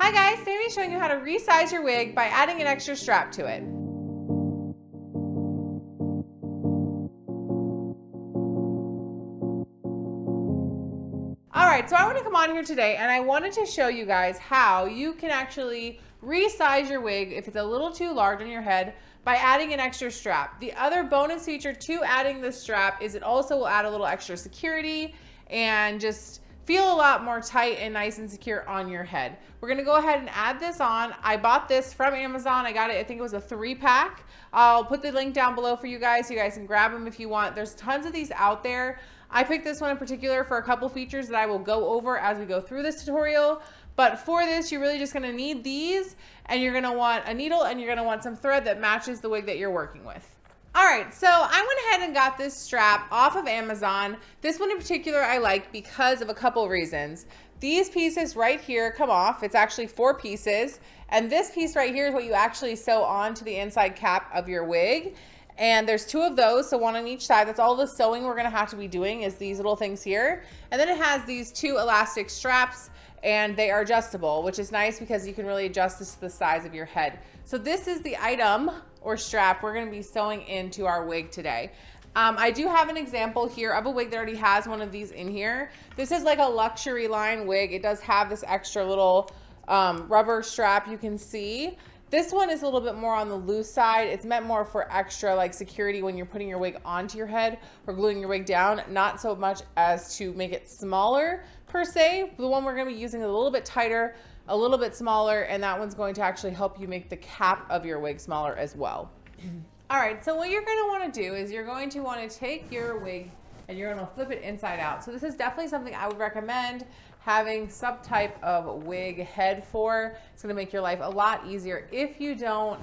Hi guys, Sammy's showing you how to resize your wig by adding an extra strap to it. Alright, so I want to come on here today and I wanted to show you guys how you can actually resize your wig if it's a little too large on your head by adding an extra strap. The other bonus feature to adding this strap is it also will add a little extra security and just feel a lot more tight and nice and secure on your head. We're gonna go ahead and add this on. I bought this from Amazon. I got it, I think it was a 3-pack. I'll put the link down below for you guys so you guys can grab them if you want. There's tons of these out there. I picked this one in particular for a couple features that I will go over as we go through this tutorial. But for this, you're really just gonna need these, and you're gonna want a needle and you're gonna want some thread that matches the wig that you're working with. All right, so I went ahead and got this strap off of Amazon. This one in particular I like because of a couple reasons. These pieces right here come off. It's actually 4 pieces. And this piece right here is what you actually sew onto the inside cap of your wig. And there's 2 of those, so 1 on each side. That's all the sewing we're gonna have to be doing is these little things here. And then it has these 2 elastic straps, and they are adjustable, which is nice because you can really adjust this to the size of your head. So this is the item or strap we're gonna be sewing into our wig today. I do have an example here of a wig that already has one of these in here. This is like a luxury line wig. It does have this extra little rubber strap you can see. This one is a little bit more on the loose side. It's meant more for extra like security when you're putting your wig onto your head or gluing your wig down, not so much as to make it smaller per se. The one we're gonna be using is a little bit tighter, a little bit smaller, and that one's going to actually help you make the cap of your wig smaller as well. All right, so what you're gonna wanna do is you're going to wanna take your wig and you're gonna flip it inside out. So this is definitely something I would recommend having some type of wig head for. It's gonna make your life a lot easier. If you don't,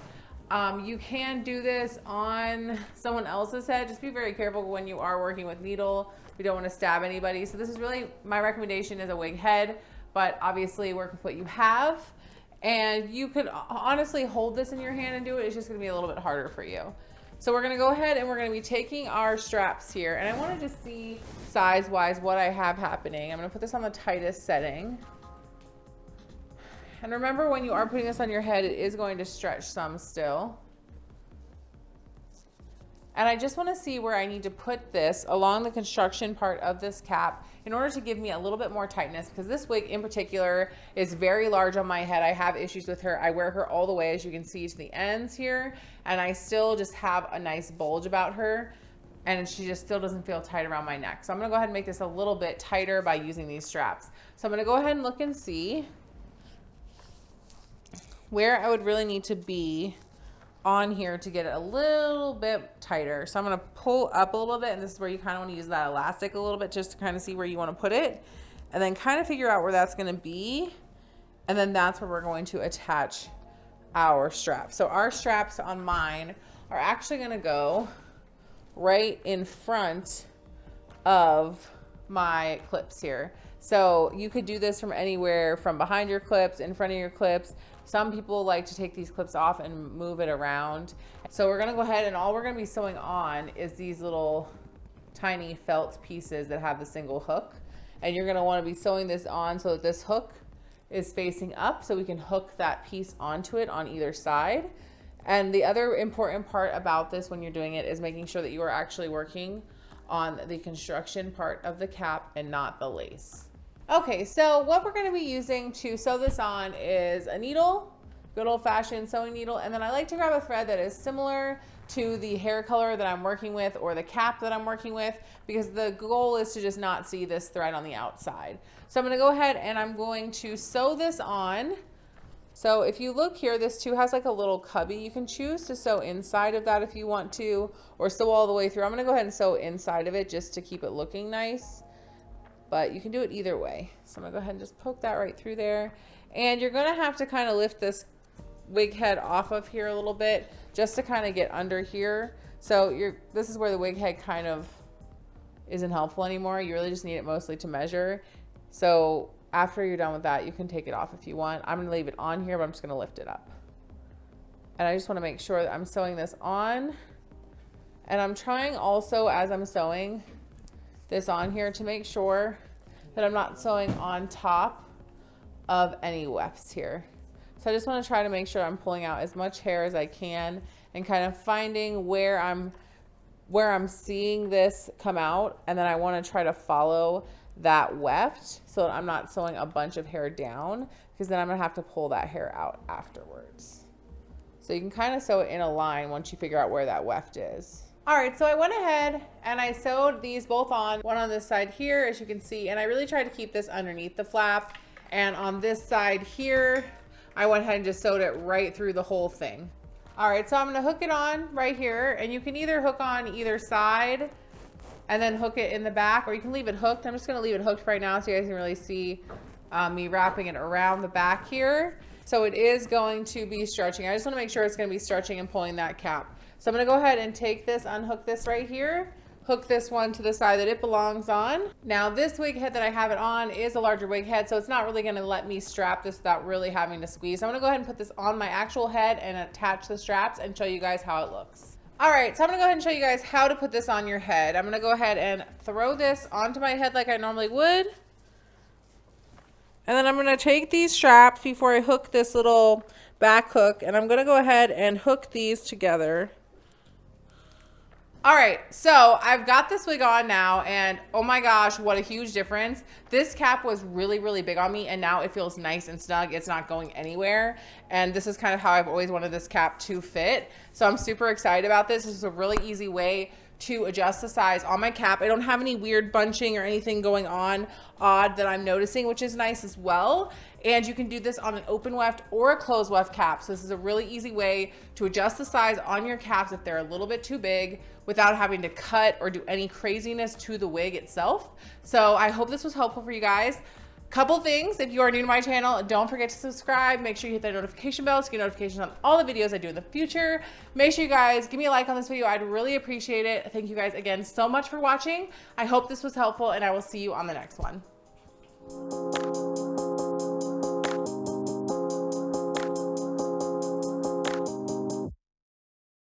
you can do this on someone else's head. Just be very careful when you are working with needle. We don't wanna stab anybody. So this is really, my recommendation is a wig head, but obviously work with what you have. And you could honestly hold this in your hand and do it. It's just gonna be a little bit harder for you. So we're gonna go ahead and we're gonna be taking our straps here. And I wanna just see size-wise what I have happening. I'm gonna put this on the tightest setting. And remember, when you are putting this on your head, it is going to stretch some still. And I just wanna see where I need to put this along the construction part of this cap in order to give me a little bit more tightness, because this wig in particular is very large on my head. I have issues with her. I wear her all the way, as you can see, to the ends here, and I still just have a nice bulge about her, and she just still doesn't feel tight around my neck. So I'm gonna go ahead and make this a little bit tighter by using these straps. So I'm gonna go ahead and look and see where I would really need to be on here to get it a little bit tighter. So I'm gonna pull up a little bit, and this is where you kind of want to use that elastic a little bit just to kind of see where you want to put it, and then kind of figure out where that's gonna be, and then that's where we're going to attach our straps. So our straps on mine are actually gonna go right in front of my clips here. So you could do this from anywhere, from behind your clips, in front of your clips. Some people like to take these clips off and move it around. So we're gonna go ahead, and all we're gonna be sewing on is these little tiny felt pieces that have the single hook. And you're gonna wanna be sewing this on so that this hook is facing up, so we can hook that piece onto it on either side. And the other important part about this when you're doing it is making sure that you are actually working on the construction part of the cap and not the lace. Okay, so what we're gonna be using to sew this on is a needle, good old-fashioned sewing needle, and then I like to grab a thread that is similar to the hair color that I'm working with or the cap that I'm working with, because the goal is to just not see this thread on the outside. So I'm gonna go ahead and I'm going to sew this on. So if you look here, this too has like a little cubby. You can choose to sew inside of that if you want to, or sew all the way through. I'm gonna go ahead and sew inside of it just to keep it looking nice, but you can do it either way. So I'm gonna go ahead and just poke that right through there. And you're gonna have to kind of lift this wig head off of here a little bit just to kind of get under here. So this is where the wig head kind of isn't helpful anymore. You really just need it mostly to measure. So after you're done with that, you can take it off if you want. I'm gonna leave it on here, but I'm just gonna lift it up. And I just wanna make sure that I'm sewing this on. And I'm trying also, as I'm sewing this on here, to make sure that I'm not sewing on top of any wefts here. So I just want to try to make sure I'm pulling out as much hair as I can and kind of finding where I'm seeing this come out, and then I want to try to follow that weft so that I'm not sewing a bunch of hair down, because then I'm gonna have to pull that hair out afterwards. So you can kind of sew it in a line once you figure out where that weft is. All right, so I went ahead and I sewed these both on, one on this side here, as you can see, and I really tried to keep this underneath the flap. And on this side here, I went ahead and just sewed it right through the whole thing. All right, so I'm gonna hook it on right here, and you can either hook on either side and then hook it in the back, or you can leave it hooked. I'm just gonna leave it hooked right now so you guys can really see me wrapping it around the back here. So it is going to be stretching. I just wanna make sure it's gonna be stretching and pulling that cap. So I'm gonna go ahead and take this, unhook this right here, hook this one to the side that it belongs on. Now this wig head that I have it on is a larger wig head, so it's not really gonna let me strap this without really having to squeeze. So I'm gonna go ahead and put this on my actual head and attach the straps and show you guys how it looks. All right, so I'm gonna go ahead and show you guys how to put this on your head. I'm gonna go ahead and throw this onto my head like I normally would. And then I'm gonna take these straps before I hook this little back hook, and I'm gonna go ahead and hook these together. All right, so I've got this wig on now, and oh my gosh, what a huge difference. This cap was really, really big on me, and now it feels nice and snug. It's not going anywhere. And this is kind of how I've always wanted this cap to fit. So I'm super excited about this. This is a really easy way to adjust the size on my cap. I don't have any weird bunching or anything going on odd that I'm noticing, which is nice as well. And you can do this on an open weft or a closed weft cap. So this is a really easy way to adjust the size on your caps if they're a little bit too big without having to cut or do any craziness to the wig itself. So I hope this was helpful for you guys. Couple things, if you are new to my channel, don't forget to subscribe. Make sure you hit that notification bell to get notifications on all the videos I do in the future. Make sure you guys give me a like on this video. I'd really appreciate it. Thank you guys again so much for watching. I hope this was helpful, and I will see you on the next one.